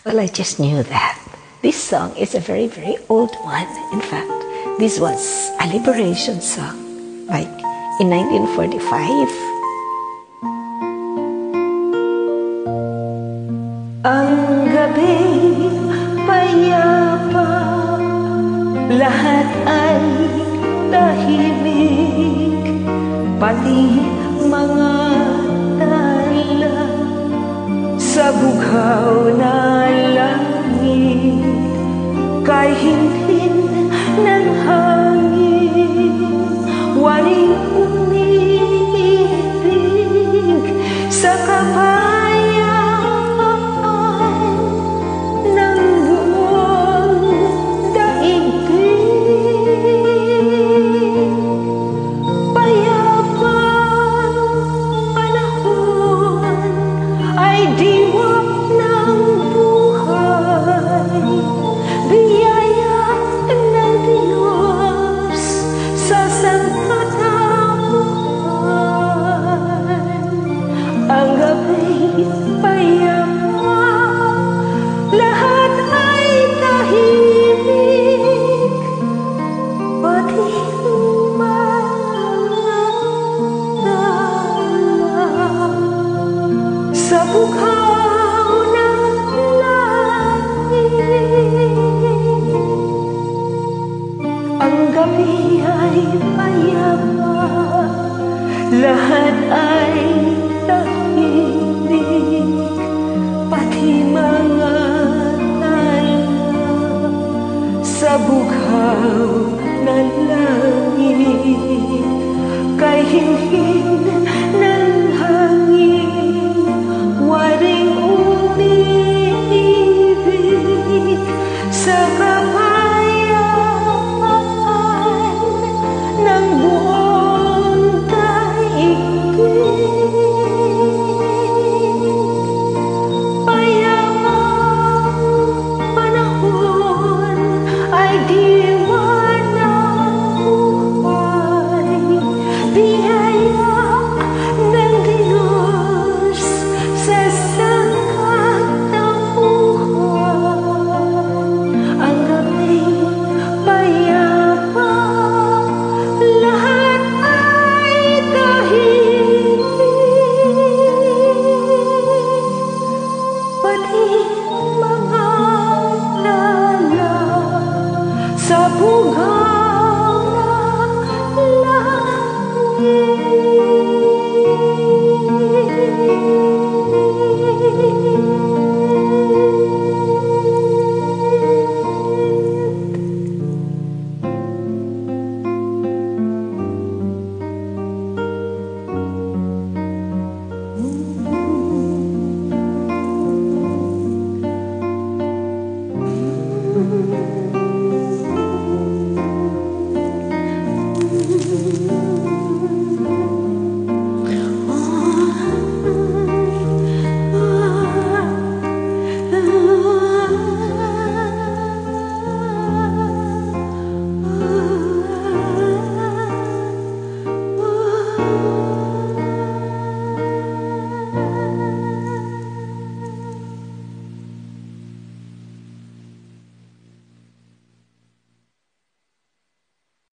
Well, I just knew that. This song is a very, very old one. In fact, this was a liberation song, like in 1945. Ang gabi payapa, lahat ay tahimik, pati mga tala sa bughaw na langit, kay hinhin ng hangin, waring umiibig sa kapayapaan ng buong daigdig. Payapang panahon ay diwa ng buhay, biyaya ng Diyos sa sangkatauhan. Ang gabi payapa, lahat ay tahimik, pati mga tala sa bughaw ng langit. Ang gabi ay payapa, lahat ay tahimik, pati mga tala sa bughaw ng langit, kay hinhin ng hangin, waring umiibig sa kapayapaan ng buong daigdig. Payapang panahon ay diwa ng buhay, biyaya ng Diyos sa sangkatauhan. Ang gabi payapa, lahat ay tahimik, pati mga tala sa bughaw ng langit.